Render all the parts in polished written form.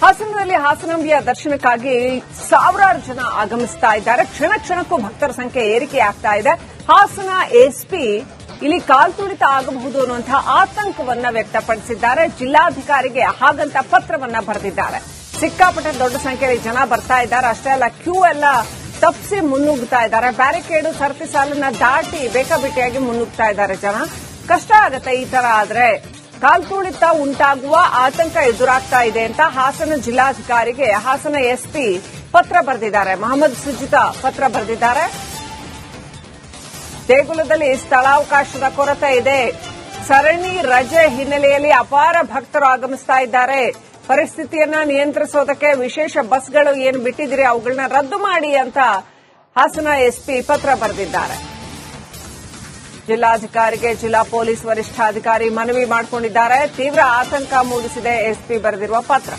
ಹಾಸನದಲ್ಲಿ ಹಾಸನಾಂಬಿಯ ದರ್ಶನಕ್ಕಾಗಿ ಸಾವಿರಾರು ಜನ ಆಗಮಿಸ್ತಾ ಇದ್ದಾರೆ. ಕ್ಷಣ ಕ್ಷಣಕ್ಕೂ ಭಕ್ತರ ಸಂಖ್ಯೆ ಏರಿಕೆಯಾಗ್ತಾ ಇದೆ. ಹಾಸನ ಎಸ್ಪಿ ಇಲ್ಲಿ ಕಾಲ್ತುಳಿತ ಆಗಬಹುದು ಅನ್ನುವಂತಹ ಆತಂಕವನ್ನ ವ್ಯಕ್ತಪಡಿಸಿದ್ದಾರೆ. ಜಿಲ್ಲಾಧಿಕಾರಿಗೆ ಹಾಗಂತ ಪತ್ರವನ್ನ ಬರೆದಿದ್ದಾರೆ. ಸಿಕ್ಕಾಪಟ್ಟೆ ದೊಡ್ಡ ಸಂಖ್ಯೆಯಲ್ಲಿ ಜನ ಬರ್ತಾ ಇದ್ದಾರೆ. ಅಷ್ಟೇ ಅಲ್ಲ, ಕ್ಯೂ ಎಲ್ಲ ತಪ್ಪಿಸಿ ಮುನ್ನುಗ್ತಾ ಇದ್ದಾರೆ. ಬ್ಯಾರಿಕೇಡ್ ಸರತಿ ಸಾಲನ್ನ ದಾಟಿ ಬೇಕಾಬಿಟ್ಟಿಯಾಗಿ ಮುನ್ನುಗ್ತಾ ಇದ್ದಾರೆ ಜನ. ಕಷ್ಟ ಆಗತ್ತೆ ಈ ತರ ಆದ್ರೆ. ಕಾಲ್ತುಳಿತ ಉಂಟಾಗುವ ಆತಂಕ ಎದುರಾಗ್ತಾ ಇದೆ ಅಂತ ಹಾಸನ ಜಿಲ್ಲಾಧಿಕಾರಿಗೆ ಹಾಸನ ಎಸ್ಪಿ ಪತ್ರ ಬರೆದಿದ್ದಾರೆ. ಮೊಹಮ್ಮದ್ ಸುಜಿತಾ ಪತ್ರ ಬರೆದಿದ್ದಾರೆ. ದೇಗುಲದಲ್ಲಿ ಸ್ಥಳಾವಕಾಶದ ಕೊರತೆ ಇದೆ. ಸರಣಿ ರಜೆ ಹಿನ್ನೆಲೆಯಲ್ಲಿ ಅಪಾರ ಭಕ್ತರು ಆಗಮಿಸ್ತಾ ಇದ್ದಾರೆ. ಪರಿಸ್ಥಿತಿಯನ್ನ ನಿಯಂತ್ರಿಸೋದಕ್ಕೆ ವಿಶೇಷ ಬಸ್ಗಳು ಏನು ಬಿಟ್ಟಿದ್ದೀರಿ ಅವುಗಳನ್ನ ರದ್ದು ಮಾಡಿ ಅಂತ ಹಾಸನ ಎಸ್ಪಿ ಪತ್ರ ಬರೆದಿದ್ದಾರೆ. ಜಿಲ್ಲಾಧಿಕಾರಿಗೆ ಜಿಲ್ಲಾ ಪೊಲೀಸ್ ವರಿಷ್ಠಾಧಿಕಾರಿ ಮನವಿ ಮಾಡಿಕೊಂಡಿದ್ದಾರೆ. ತೀವ್ರ ಆತಂಕ ಮೂಡಿಸಿದೆ ಎಸ್ಪಿ ಬರೆದಿರುವ ಪತ್ರ.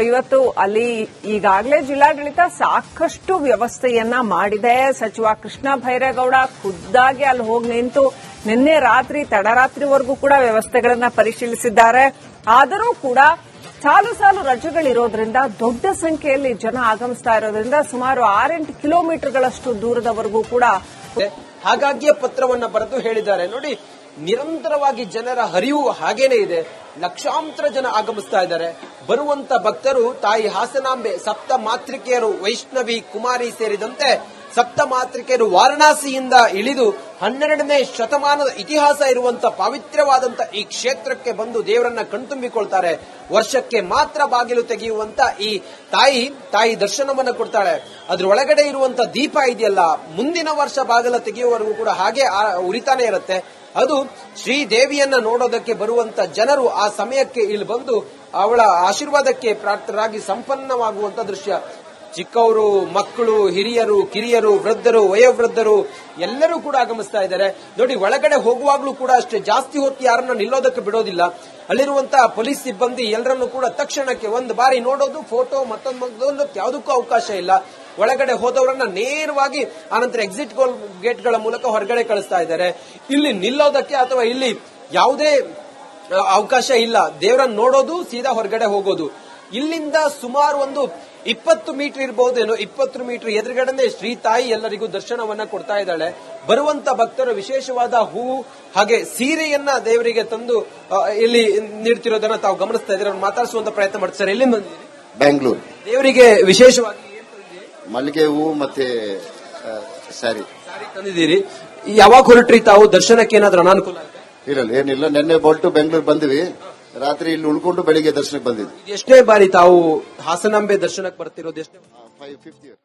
ಇವತ್ತು ಅಲ್ಲಿ ಈಗಾಗಲೇ ಜಿಲ್ಲಾಡಳಿತ ಸಾಕಷ್ಟು ವ್ಯವಸ್ಥೆಯನ್ನ ಮಾಡಿದೆ. ಸಚಿವ ಕೃಷ್ಣ ಭೈರೇಗೌಡ ಖುದ್ದಾಗಿ ಅಲ್ಲಿ ಹೋಗಿ ನಿಂತು ನಿನ್ನೆ ರಾತ್ರಿ ತಡರಾತ್ರಿವರೆಗೂ ಕೂಡ ವ್ಯವಸ್ಥೆಗಳನ್ನ ಪರಿಶೀಲಿಸಿದ್ದಾರೆ. ಆದರೂ ಕೂಡ ಸಾಲು ಸಾಲು ರಜೆಗಳಿರೋದ್ರಿಂದ ದೊಡ್ಡ ಸಂಖ್ಯೆಯಲ್ಲಿ ಜನ ಆಗಮಿಸ್ತಾ ಇರೋದ್ರಿಂದ ಸುಮಾರು 6-8 ಕಿಲೋಮೀಟರ್ಗಳಷ್ಟು ದೂರದವರೆಗೂ ಕೂಡ ಹಾಗಾಗಿಯೇ ಪತ್ರವನ್ನ ಬರೆದು ಹೇಳಿದ್ದಾರೆ. ನೋಡಿ, ನಿರಂತರವಾಗಿ ಜನರ ಹರಿವು ಹಾಗೇನೆ ಇದೆ. ಲಕ್ಷಾಂತರ ಜನ ಆಗಮಿಸ್ತಾ ಇದ್ದಾರೆ. ಬರುವಂತ ಭಕ್ತರು ತಾಯಿ ಹಾಸನಾಂಬೆ, ಸಪ್ತ ಮಾತೃಕೆಯರು ವೈಷ್ಣವಿ ಕುಮಾರಿ ಸೇರಿದಂತೆ ಸಪ್ತ ಮಾತೃಕೆಯರು ವಾರಣಾಸಿಯಿಂದ ಇಳಿದು 12ನೇ ಶತಮಾನದ ಇತಿಹಾಸ ಇರುವಂತ ಪಾವಿತ್ರ್ಯವಾದಂತ ಈ ಕ್ಷೇತ್ರಕ್ಕೆ ಬಂದು ದೇವರನ್ನ ಕಣ್ತುಂಬಿಕೊಳ್ತಾರೆ. ವರ್ಷಕ್ಕೆ ಮಾತ್ರ ಬಾಗಿಲು ತೆಗೆಯುವಂತ ಈ ತಾಯಿ ದರ್ಶನವನ್ನ ಕೊಡ್ತಾಳೆ. ಅದ್ರ ಒಳಗಡೆ ಇರುವಂತ ದೀಪ ಇದೆಯಲ್ಲ, ಮುಂದಿನ ವರ್ಷ ಬಾಗಿಲ ತೆಗೆಯುವವರೆಗೂ ಕೂಡ ಹಾಗೆ ಉರಿತಾನೆ ಇರುತ್ತೆ. ಅದು ಶ್ರೀದೇವಿಯನ್ನ ನೋಡೋದಕ್ಕೆ ಬರುವಂತ ಜನರು ಆ ಸಮಯಕ್ಕೆ ಇಲ್ಲಿ ಬಂದು ಅವಳ ಆಶೀರ್ವಾದಕ್ಕೆ ಪ್ರಾರ್ಥರಾಗಿ ಸಂಪನ್ನವಾಗುವಂತ ದೃಶ್ಯ. ಚಿಕ್ಕವರು, ಮಕ್ಕಳು, ಹಿರಿಯರು, ಕಿರಿಯರು, ವೃದ್ಧರು, ವಯೋವೃದ್ಧರು ಎಲ್ಲರೂ ಕೂಡ ಆಗಮಿಸ್ತಾ ಇದ್ದಾರೆ. ನೋಡಿ, ಒಳಗಡೆ ಹೋಗುವಾಗ್ಲೂ ಕೂಡ ಅಷ್ಟೇ ಜಾಸ್ತಿ ಹೊತ್ತು ಯಾರನ್ನ ನಿಲ್ಲೋದಕ್ಕೆ ಬಿಡೋದಿಲ್ಲ. ಅಲ್ಲಿರುವಂತಹ ಪೊಲೀಸ್ ಸಿಬ್ಬಂದಿ ಎಲ್ಲರನ್ನೂ ಕೂಡ ತಕ್ಷಣಕ್ಕೆ ಒಂದು ಬಾರಿ ನೋಡೋದು, ಫೋಟೋ ಮತ್ತೊಂದು ಯಾವುದಕ್ಕೂ ಅವಕಾಶ ಇಲ್ಲ. ಒಳಗಡೆ ಹೋದವರನ್ನ ನೇರವಾಗಿ ಆನಂತರ ಎಕ್ಸಿಟ್ ಗೇಟ್ಗಳ ಮೂಲಕ ಹೊರಗಡೆ ಕಳಿಸ್ತಾ ಇದ್ದಾರೆ. ಇಲ್ಲಿ ನಿಲ್ಲೋದಕ್ಕೆ ಅಥವಾ ಇಲ್ಲಿ ಯಾವುದೇ ಅವಕಾಶ ಇಲ್ಲ. ದೇವರನ್ನ ನೋಡೋದು, ಸೀದಾ ಹೊರಗಡೆ ಹೋಗೋದು. ಇಲ್ಲಿಂದ ಸುಮಾರು ಒಂದು 20 ಮೀಟರ್ ಇರಬಹುದೇನೋ, 20 ಮೀಟರ್ ಎದುರುಗಡೆ ಶ್ರೀ ತಾಯಿ ಎಲ್ಲರಿಗೂ ದರ್ಶನವನ್ನ ಕೊಡ್ತಾ ಇದ್ದಾಳೆ. ಬರುವಂತ ಭಕ್ತರು ವಿಶೇಷವಾದ ಹೂವು ಹಾಗೆ ಸೀರೆಯನ್ನ ದೇವರಿಗೆ ತಂದು ಇಲ್ಲಿ ನೀಡ್ತಿರೋದನ್ನ ತಾವು ಗಮನಿಸ್ತಾ ಇದ್ದೀರಾ. ಮಾತಾಡಿಸುವಂತ ಪ್ರಯತ್ನ ಮಾಡ್ತಾರೆ. ಎಲ್ಲಿ ಬಂದಿದ್ದೀರಿ? ಬೆಂಗಳೂರು. ದೇವರಿಗೆ ವಿಶೇಷವಾಗಿ ಮಲ್ಲಿಗೆ ಹೂವು ಮತ್ತೆ ಸ್ಯಾರಿ ತಂದಿದ್ದೀರಿ. ಯಾವಾಗ ಹೊರಟ್ರಿ ತಾವು? ದರ್ಶನಕ್ಕೆ ಏನಾದ್ರೂ ಅನಾನುಕೂಲ ಇರಲ್ಲ? ಏನಿಲ್ಲ, ನೆನ್ನೆ ಹೊರಟು ಬೆಂಗಳೂರು ಬಂದಿವಿ. ರಾತ್ರಿ ಇಲ್ಲಿ ಉಳ್ಕೊಂಡು ಬೆಳಿಗ್ಗೆ ದರ್ಶನಕ್ಕೆ ಬಂದಿದ್ವಿ. ಎಷ್ಟೇ ಬಾರಿ ತಾವು ಹಾಸನಾಂಬೆ ದರ್ಶನಕ್ಕೆ ಬರ್ತಿರೋದು? ಎಷ್ಟೇ? 5th year.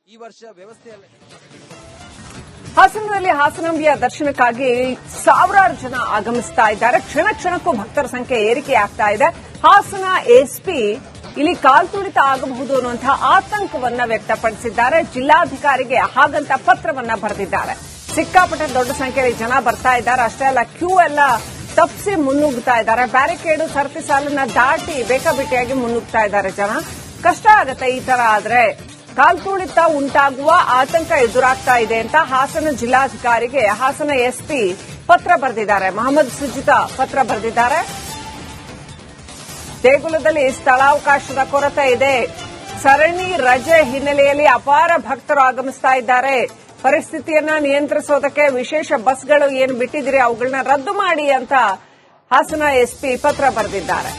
ಈ ವರ್ಷ ವ್ಯವಸ್ಥೆ ಹಾಸನದಲ್ಲಿ ಹಾಸನಾಂಬಿಯ ದರ್ಶನಕ್ಕಾಗಿ ಸಾವಿರಾರು ಜನ ಆಗಮಿಸ್ತಾ ಇದ್ದಾರೆ. ಕ್ಷಣ ಕ್ಷಣಕ್ಕೂ ಭಕ್ತರ ಸಂಖ್ಯೆ ಏರಿಕೆಯಾಗ್ತಾ ಇದೆ. ಹಾಸನ ಎಸ್ಪಿ ಇಲ್ಲಿ ಕಾಲ್ತುಳಿತ ಆಗಬಹುದು ಅನ್ನುವಂತಹ ಆತಂಕವನ್ನ ವ್ಯಕ್ತಪಡಿಸಿದ್ದಾರೆ. ಜಿಲ್ಲಾಧಿಕಾರಿಗೆ ಹಾಗಂತ ಪತ್ರವನ್ನ ಬರೆದಿದ್ದಾರೆ. ಸಿಕ್ಕಾಪಟ್ಟೆ ದೊಡ್ಡ ಸಂಖ್ಯೆಯಲ್ಲಿ ಜನ ಬರ್ತಾ ಇದ್ದಾರೆ. ಅಷ್ಟೇ ಅಲ್ಲ, ಕ್ಯೂ ಎಲ್ಲ ತಪ್ಪಿಸಿ ಮುನ್ನುಗ್ತಾ ಇದ್ದಾರೆ. ಬ್ಯಾರಿಕೇಡ್ ಸರತಿ ಸಾಲನ್ನ ದಾಟಿ ಬೇಕಾಬಿಟ್ಟಿಯಾಗಿ ಮುನ್ನುಗ್ತಾ ಇದ್ದಾರೆ ಜನ. ಕಷ್ಟ ಆಗತ್ತೆ ಈ ತರ ಆದ್ರೆ. ಕಾಲ್ತುಳಿತ ಉಂಟಾಗುವ ಆತಂಕ ಎದುರಾಗ್ತಾ ಇದೆ ಅಂತ ಹಾಸನ ಜಿಲ್ಲಾಧಿಕಾರಿಗೆ ಹಾಸನ ಎಸ್ಪಿ ಪತ್ರ ಬರೆದಿದ್ದಾರೆ. ಮೊಹಮ್ಮದ್ ಸುಜಿತಾ ಪತ್ರ ಬರೆದಿದ್ದಾರೆ. ದೇಗುಲದಲ್ಲಿ ಸ್ಥಳಾವಕಾಶದ ಕೊರತೆ ಇದೆ. ಸರಣಿ ರಜೆ ಹಿನ್ನೆಲೆಯಲ್ಲಿ ಅಪಾರ ಭಕ್ತರು ಆಗಮಿಸ್ತಾ ಇದ್ದಾರೆ. ಪರಿಸ್ಥಿತಿಯನ್ನ ನಿಯಂತ್ರಿಸೋದಕ್ಕೆ ವಿಶೇಷ ಬಸ್ಗಳು ಏನು ಬಿಟ್ಟಿದ್ದೀರಿ ಅವುಗಳನ್ನ ರದ್ದು ಮಾಡಿ ಅಂತ ಹಾಸನ ಎಸ್ಪಿ ಪತ್ರ ಬರೆದಿದ್ದಾರೆ.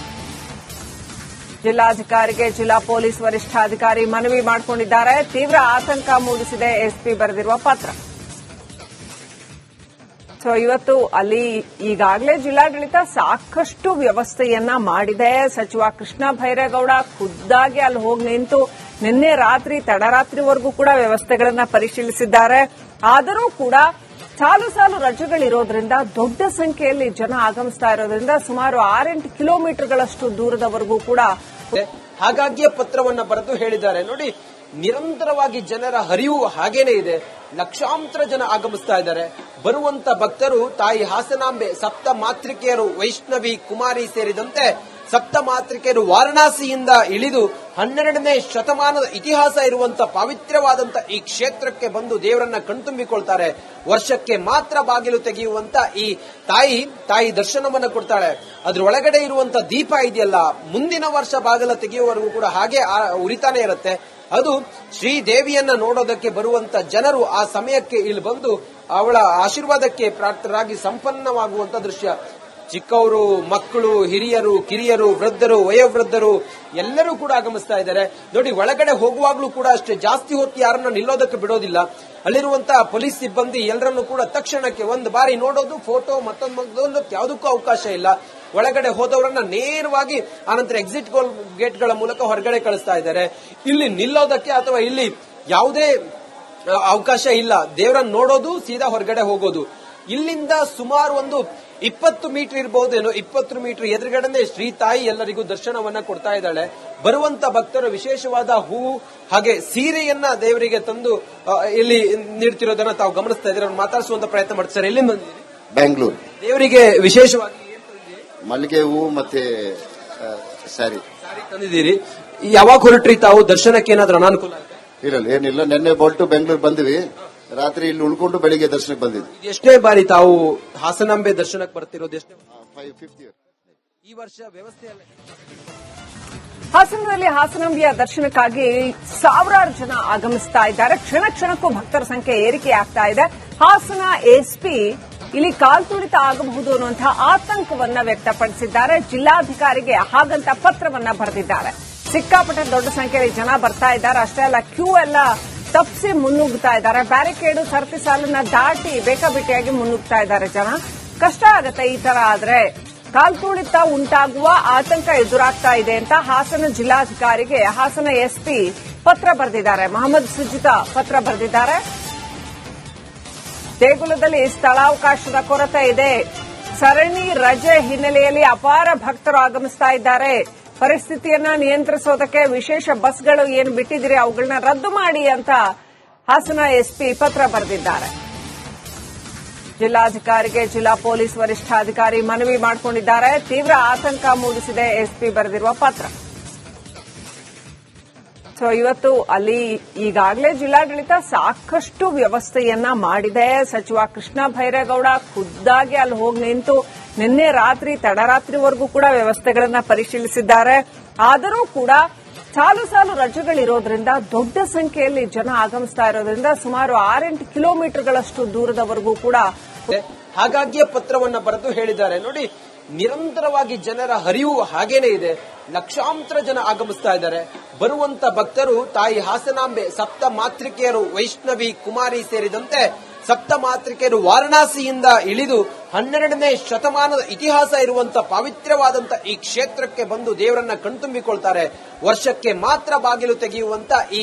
ಜಿಲ್ಲಾಧಿಕಾರಿಗೆ ಜಿಲ್ಲಾ ಪೊಲೀಸ್ ವರಿಷ್ಠಾಧಿಕಾರಿ ಮನವಿ ಮಾಡಿಕೊಂಡಿದ್ದಾರೆ. ತೀವ್ರ ಆತಂಕ ಮೂಡಿಸಿದೆ ಎಸ್ಪಿ ಬರೆದಿರುವ ಪತ್ರ. ಇವತ್ತು ಅಲ್ಲಿ ಈಗಾಗಲೇ ಜಿಲ್ಲಾಡಳಿತ ಸಾಕಷ್ಟು ವ್ಯವಸ್ಥೆಯನ್ನ ಮಾಡಿದೆ. ಸಚಿವ ಕೃಷ್ಣ ಭೈರೇಗೌಡ ಖುದ್ದಾಗಿ ಅಲ್ಲಿ ಹೋಗಿ ನಿಂತು ನಿನ್ನೆ ರಾತ್ರಿ ತಡರಾತ್ರಿವರೆಗೂ ಕೂಡ ವ್ಯವಸ್ಥೆಗಳನ್ನ ಪರಿಶೀಲಿಸಿದ್ದಾರೆ. ಆದರೂ ಕೂಡ ಸಾಲು ಸಾಲು ರಜೆಗಳಿರೋದ್ರಿಂದ ದೊಡ್ಡ ಸಂಖ್ಯೆಯಲ್ಲಿ ಜನ ಆಗಮಿಸ್ತಾ ಇರೋದ್ರಿಂದ ಸುಮಾರು 6-8 ಕಿಲೋಮೀಟರ್ಗಳಷ್ಟು ದೂರದವರೆಗೂ ಕೂಡ ಹಾಗಾಗಿಯೇ ಪತ್ರವನ್ನ ಬರೆದು ಹೇಳಿದ್ದಾರೆ. ನೋಡಿ, ನಿರಂತರವಾಗಿ ಜನರ ಹರಿವು ಹಾಗೇನೆ ಇದೆ. ಲಕ್ಷಾಂತರ ಜನ ಆಗಮಿಸ್ತಾ ಇದ್ದಾರೆ. ಬರುವಂತ ಭಕ್ತರು ತಾಯಿ ಹಾಸನಾಂಬೆ, ಸಪ್ತ ಮಾತೃಕೆಯರು ವೈಷ್ಣವಿ ಕುಮಾರಿ ಸೇರಿದಂತೆ ಸಪ್ತ ಮಾತೃಕೆಯರು ವಾರಣಾಸಿಯಿಂದ ಇಳಿದು 12ನೇ ಶತಮಾನದ ಇತಿಹಾಸ ಇರುವಂತ ಪವಿತ್ರವಾದಂತ ಈ ಕ್ಷೇತ್ರಕ್ಕೆ ಬಂದು ದೇವರನ್ನ ಕಣ್ತುಂಬಿಕೊಳ್ತಾರೆ. ವರ್ಷಕ್ಕೆ ಮಾತ್ರ ಬಾಗಿಲು ತೆಗೆಯುವಂತ ಈ ತಾಯಿ ದರ್ಶನವನ್ನ ಕೊಡ್ತಾಳೆ. ಅದ್ರ ಒಳಗಡೆ ಇರುವಂತ ದೀಪ ಇದೆಯಲ್ಲ, ಮುಂದಿನ ವರ್ಷ ಬಾಗಿಲ ತೆಗೆಯುವವರೆಗೂ ಕೂಡ ಹಾಗೆ ಉರಿತಾನೆ ಇರುತ್ತೆ. ಅದು ಶ್ರೀದೇವಿಯನ್ನ ನೋಡೋದಕ್ಕೆ ಬರುವಂತ ಜನರು ಆ ಸಮಯಕ್ಕೆ ಇಲ್ಲಿ ಬಂದು ಅವಳ ಆಶೀರ್ವಾದಕ್ಕೆ ಪ್ರಾರ್ಥರಾಗಿ ಸಂಪನ್ನವಾಗುವಂತ ದೃಶ್ಯ. ಚಿಕ್ಕವರು, ಮಕ್ಕಳು, ಹಿರಿಯರು, ಕಿರಿಯರು, ವೃದ್ಧರು, ವಯೋವೃದ್ಧರು ಎಲ್ಲರೂ ಕೂಡ ಆಗಮಿಸ್ತಾ ಇದ್ದಾರೆ. ನೋಡಿ, ಒಳಗಡೆ ಹೋಗುವಾಗ್ಲೂ ಕೂಡ ಅಷ್ಟೇ ಜಾಸ್ತಿ ಹೊತ್ತು ಯಾರನ್ನ ನಿಲ್ಲೋದಕ್ಕೆ ಬಿಡೋದಿಲ್ಲ. ಅಲ್ಲಿರುವಂತಹ ಪೊಲೀಸ್ ಸಿಬ್ಬಂದಿ ಎಲ್ಲರನ್ನು ಕೂಡ ತಕ್ಷಣಕ್ಕೆ ಒಂದು ಬಾರಿ ನೋಡೋದು, ಫೋಟೋ ಮತ್ತೊಂದು ಯಾವುದಕ್ಕೂ ಅವಕಾಶ ಇಲ್ಲ. ಒಳಗಡೆ ಹೋದವರನ್ನ ನೇರವಾಗಿ ಆನಂತರ ಎಕ್ಸಿಟ್ ಗೇಟ್ಗಳ ಮೂಲಕ ಹೊರಗಡೆ ಕಳಿಸ್ತಾ ಇದ್ದಾರೆ. ಇಲ್ಲಿ ನಿಲ್ಲೋದಕ್ಕೆ ಅಥವಾ ಇಲ್ಲಿ ಯಾವುದೇ ಅವಕಾಶ ಇಲ್ಲ. ದೇವರನ್ನ ನೋಡೋದು, ಸೀದಾ ಹೊರಗಡೆ ಹೋಗೋದು. ಇಲ್ಲಿಂದ ಸುಮಾರು ಒಂದು 20 ಮೀಟರ್ ಇರಬಹುದೇನೋ, 20 ಮೀಟರ್ ಎದುರುಗಡೆ ಶ್ರೀ ತಾಯಿ ಎಲ್ಲರಿಗೂ ದರ್ಶನವನ್ನ ಕೊಡ್ತಾ ಇದ್ದಾಳೆ. ಬರುವಂತ ಭಕ್ತರು ವಿಶೇಷವಾದ ಹೂವು ಹಾಗೆ ಸೀರೆಯನ್ನ ದೇವರಿಗೆ ತಂದು ಇಲ್ಲಿ ನೀಡ್ತಿರೋದನ್ನ ತಾವು ಗಮನಿಸ್ತಾ ಇದ್ದೀರಾ. ಮಾತಾಡಿಸುವಂತ ಪ್ರಯತ್ನ ಮಾಡ್ತಾರೆ. ಎಲ್ಲಿ ಬಂದಿದ್ದೀರಿ? ಬೆಂಗಳೂರು. ದೇವರಿಗೆ ವಿಶೇಷವಾಗಿ ಮಲ್ಲಿಗೆ ಹೂವು ಮತ್ತೆ ಸ್ಯಾರಿ ತಂದಿದ್ದೀರಿ. ಯಾವಾಗ ಹೊರಟ್ರಿ ತಾವು? ದರ್ಶನಕ್ಕೆ ಏನಾದ್ರೂ ಅನಾನುಕೂಲ ಇರಲ್ಲ, ಏನಿಲ್ಲ. ನಿನ್ನೆ ಹೊರಟು ಬೆಂಗಳೂರು ಬಂದಿವಿ. ರಾತ್ರಿ ಇಲ್ಲಿ ಉಳ್ಕೊಂಡು ಬೆಳಿಗ್ಗೆ ದರ್ಶನಕ್ಕೆ ಬಂದಿದ್ವಿ. ಎಷ್ಟೇ ಬಾರಿ ತಾವು ಹಾಸನಾಂಬೆ ದರ್ಶನಕ್ಕೆ ಬರ್ತಿರೋದು? ಎಷ್ಟೇ? 5th year. ಈ ವರ್ಷ ವ್ಯವಸ್ಥೆಯಲ್ಲ. ಹಾಸನದಲ್ಲಿ ಹಾಸನಾಂಬೆಯ ದರ್ಶನಕ್ಕಾಗಿ ಸಾವಿರಾರು ಜನ ಆಗಮಿಸ್ತಾ ಇದ್ದಾರೆ. ಕ್ಷಣ ಕ್ಷಣಕ್ಕೂ ಭಕ್ತರ ಸಂಖ್ಯೆ ಏರಿಕೆ ಆಗ್ತಾ ಇದೆ. ಹಾಸನ ಎಸ್ಪಿ ಇಲ್ಲಿ ಕಾಲ್ತುಳಿತ ಆಗಬಹುದು ಅನ್ನುವಂತಹ ಆತಂಕವನ್ನ ವ್ಯಕ್ತಪಡಿಸಿದ್ದಾರೆ. ಜಿಲ್ಲಾಧಿಕಾರಿಗೆ ಹಾಗಂತ ಪತ್ರವನ್ನ ಬರೆದಿದ್ದಾರೆ. ಸಿಕ್ಕಾಪಟ್ಟೆ ದೊಡ್ಡ ಸಂಖ್ಯೆಯಲ್ಲಿ ಜನ ಬರ್ತಾ ಇದ್ದಾರೆ. ಅಷ್ಟೇ ಅಲ್ಲ, ಕ್ಯೂ ಎಲ್ಲ ತಪ್ಪಿಸಿ ಮುನ್ನುಗ್ತಾ ಇದ್ದಾರೆ. ಬ್ಯಾರಿಕೇಡು ಸರತಿ ಸಾಲನ್ನ ದಾಟಿ ಬೇಕಾಬಿಟ್ಟಿಯಾಗಿ ಮುನ್ನುಗ್ತಾ ಇದ್ದಾರೆ ಜನ. ಕಷ್ಟ ಆಗತ್ತೆ ಈ ತರ ಆದ್ರೆ. ಕಾಲ್ತುಳಿತ ಉಂಟಾಗುವ ಆತಂಕ ಎದುರಾಗ್ತಾ ಇದೆ ಅಂತ ಹಾಸನ ಜಿಲ್ಲಾಧಿಕಾರಿಗೆ ಹಾಸನ ಎಸ್ಪಿ ಪತ್ರ ಬರೆದಿದ್ದಾರೆ. ಮೊಹಮ್ಮದ್ ಸುಜಿತಾ ಪತ್ರ ಬರೆದಿದ್ದಾರೆ. ದೇಗುಲದಲ್ಲಿ ಸ್ಥಳಾವಕಾಶದ ಕೊರತೆ ಇದೆ. ಸರಣಿ ರಜೆ ಹಿನ್ನೆಲೆಯಲ್ಲಿ ಅಪಾರ ಭಕ್ತರು ಆಗಮಿಸ್ತಾ ಇದ್ದಾರೆ. ಪರಿಸ್ಥಿತಿಯನ್ನ ನಿಯಂತ್ರಿಸೋದಕ್ಕೆ ವಿಶೇಷ ಬಸ್ಗಳು ಏನು ಬಿಟ್ಟಿದ್ದೀರಿ ಅವುಗಳನ್ನ ರದ್ದು ಮಾಡಿ ಅಂತ ಹಾಸನ ಎಸ್ಪಿ ಪತ್ರ ಬರೆದಿದ್ದಾರೆ. ಜಿಲ್ಲಾಧಿಕಾರಿಗೆ ಜಿಲ್ಲಾ ಪೊಲೀಸ್ ವರಿಷ್ಠಾಧಿಕಾರಿ ಮನವಿ ಮಾಡಿಕೊಂಡಿದ್ದಾರೆ. ತೀವ್ರ ಆತಂಕ ಮೂಡಿಸಿದೆ ಎಸ್ಪಿ ಬರೆದಿರುವ ಪತ್ರ. ಸೊ ಇವತ್ತು ಅಲ್ಲಿ ಈಗಾಗಲೇ ಜಿಲ್ಲಾಡಳಿತ ಸಾಕಷ್ಟು ವ್ಯವಸ್ಥೆಯನ್ನ ಮಾಡಿದೆ. ಸಚಿವ ಕೃಷ್ಣ ಭೈರೇಗೌಡ ಖುದ್ದಾಗಿ ಅಲ್ಲಿ ಹೋಗಿ ನಿಂತು ನಿನ್ನೆ ರಾತ್ರಿ ತಡರಾತ್ರಿವರೆಗೂ ಕೂಡ ವ್ಯವಸ್ಥೆಗಳನ್ನ ಪರಿಶೀಲಿಸಿದ್ದಾರೆ. ಆದರೂ ಕೂಡ ಸಾಲು ಸಾಲು ರಜೆಗಳಿರೋದ್ರಿಂದ ದೊಡ್ಡ ಸಂಖ್ಯೆಯಲ್ಲಿ ಜನ ಆಗಮಿಸ್ತಾ ಇರೋದ್ರಿಂದ ಸುಮಾರು 6-8 ಕಿಲೋಮೀಟರ್ಗಳಷ್ಟು ದೂರದವರೆಗೂ ಕೂಡ ಹಾಗಾಗಿಯೇ ಪತ್ರವನ್ನ ಬರೆದು ಹೇಳಿದ್ದಾರೆ. ನೋಡಿ, ನಿರಂತರವಾಗಿ ಜನರ ಹರಿವು ಹಾಗೇನೆ ಇದೆ. ಲಕ್ಷಾಂತರ ಜನ ಆಗಮಿಸ್ತಾ ಇದ್ದಾರೆ. ಬರುವಂತ ಭಕ್ತರು ತಾಯಿ ಹಾಸನಾಂಬೆ, ಸಪ್ತ ಮಾತೃಕೆಯರು, ವೈಷ್ಣವಿ, ಕುಮಾರಿ ಸೇರಿದಂತೆ ಸಪ್ತ ಮಾತೃಕೆಯರು ವಾರಣಾಸಿಯಿಂದ ಇಳಿದು 12ನೇ ಶತಮಾನದ ಇತಿಹಾಸ ಇರುವಂತ ಪವಿತ್ರವಾದಂತ ಈ ಕ್ಷೇತ್ರಕ್ಕೆ ಬಂದು ದೇವರನ್ನ ಕಣ್ತುಂಬಿಕೊಳ್ತಾರೆ. ವರ್ಷಕ್ಕೆ ಮಾತ್ರ ಬಾಗಿಲು ತೆಗೆಯುವಂತ ಈ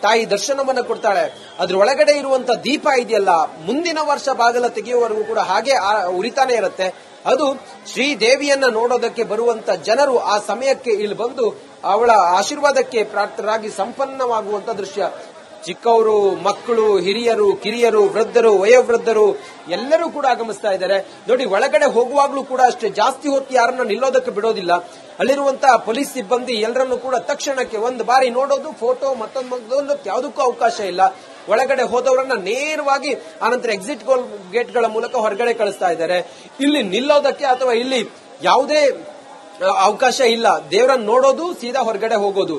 ತಾಯಿ ದರ್ಶನವನ್ನ ಕೊಡ್ತಾಳೆ. ಅದ್ರ ಒಳಗಡೆ ಇರುವಂತ ದೀಪ ಇದೆಯಲ್ಲ, ಮುಂದಿನ ವರ್ಷ ಬಾಗಿಲ ತೆಗೆಯುವವರೆಗೂ ಕೂಡ ಹಾಗೆ ಉರಿತಾನೆ ಇರುತ್ತೆ. ಅದು ಶ್ರೀದೇವಿಯನ್ನ ನೋಡೋದಕ್ಕೆ ಬರುವಂತ ಜನರು ಆ ಸಮಯಕ್ಕೆ ಇಲ್ಲಿ ಬಂದು ಅವಳ ಆಶೀರ್ವಾದಕ್ಕೆ ಪ್ರಾರ್ಥರಾಗಿ ಸಂಪನ್ನವಾಗುವಂತ ದೃಶ್ಯ. ಚಿಕ್ಕವರು, ಮಕ್ಕಳು, ಹಿರಿಯರು, ಕಿರಿಯರು, ವೃದ್ಧರು, ವಯೋವೃದ್ಧರು ಎಲ್ಲರೂ ಕೂಡ ಆಗಮಿಸ್ತಾ ಇದ್ದಾರೆ. ನೋಡಿ, ಒಳಗಡೆ ಹೋಗುವಾಗ್ಲೂ ಕೂಡ ಅಷ್ಟೇ ಜಾಸ್ತಿ ಹೊತ್ತು ಯಾರನ್ನ ನಿಲ್ಲೋದಕ್ಕೆ ಬಿಡೋದಿಲ್ಲ. ಅಲ್ಲಿರುವಂತಹ ಪೊಲೀಸ್ ಸಿಬ್ಬಂದಿ ಎಲ್ಲರನ್ನು ಕೂಡ ತಕ್ಷಣಕ್ಕೆ ಒಂದು ಬಾರಿ ನೋಡೋದು, ಫೋಟೋ ಮತ್ತೊಂದು ಯಾವುದಕ್ಕೂ ಅವಕಾಶ ಇಲ್ಲ. ಒಳಗಡೆ ಹೋದವರನ್ನ ನೇರವಾಗಿ ಆನಂತರ ಎಕ್ಸಿಟ್ ಗೇಟ್ಗಳ ಮೂಲಕ ಹೊರಗಡೆ ಕಳಿಸ್ತಾ ಇದ್ದಾರೆ. ಇಲ್ಲಿ ನಿಲ್ಲೋದಕ್ಕೆ ಅಥವಾ ಇಲ್ಲಿ ಯಾವುದೇ ಅವಕಾಶ ಇಲ್ಲ. ದೇವರನ್ನ ನೋಡೋದು, ಸೀದಾ ಹೊರಗಡೆ ಹೋಗೋದು.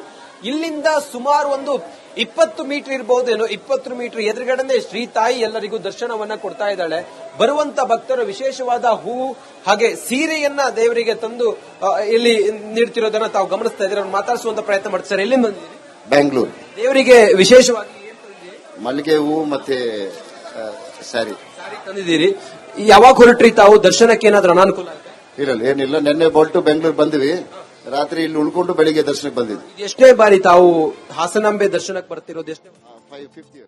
ಇಲ್ಲಿಂದ ಸುಮಾರು ಒಂದು 20 ಮೀಟರ್ ಇರಬಹುದೇನೋ, 20 ಮೀಟರ್ ಎದುರುಗಡೆ ಶ್ರೀ ತಾಯಿ ಎಲ್ಲರಿಗೂ ದರ್ಶನವನ್ನ ಕೊಡ್ತಾ ಇದ್ದಾಳೆ. ಬರುವಂತ ಭಕ್ತರು ವಿಶೇಷವಾದ ಹೂವು ಹಾಗೆ ಸೀರೆಯನ್ನ ದೇವರಿಗೆ ತಂದು ಇಲ್ಲಿ ನೀಡ್ತಿರೋದನ್ನ ತಾವು ಗಮನಿಸ್ತಾ ಇದ್ದೀರಾ. ಮಾತಾಡಿಸುವಂತ ಪ್ರಯತ್ನ ಮಾಡ್ತಾರೆ. ಎಲ್ಲಿ ಬಂದಿದ್ದೀರಿ? ಬೆಂಗಳೂರು. ದೇವರಿಗೆ ವಿಶೇಷವಾಗಿ ಮಲ್ಲಿಗೆ ಹೂವು ಮತ್ತೆ ಸ್ಯಾರಿ ತಂದಿದ್ದೀರಿ. ಯಾವಾಗ ಹೊರಟ್ರಿ ತಾವು? ದರ್ಶನಕ್ಕೆ ಏನಾದ್ರೂ ಅನಾನುಕೂಲ ಇರಲ್ಲ, ಏನಿಲ್ಲ. ನಿನ್ನೆ ಹೊರಟು ಬೆಂಗಳೂರು ಬಂದಿವಿ. ರಾತ್ರಿ ಇಲ್ಲಿ ಉಳ್ಕೊಂಡು ಬೆಳಿಗ್ಗೆ ದರ್ಶನಕ್ಕೆ ಬಂದಿದ್ವಿ. ಎಷ್ಟೇ ಬಾರಿ ತಾವು ಹಾಸನಾಂಬೆ ದರ್ಶನಕ್ಕೆ ಬರ್ತಿರೋದು? ಎಷ್ಟೇ? 5th year.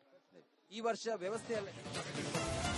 ಈ ವರ್ಷ ವ್ಯವಸ್ಥೆಯಲ್ಲ.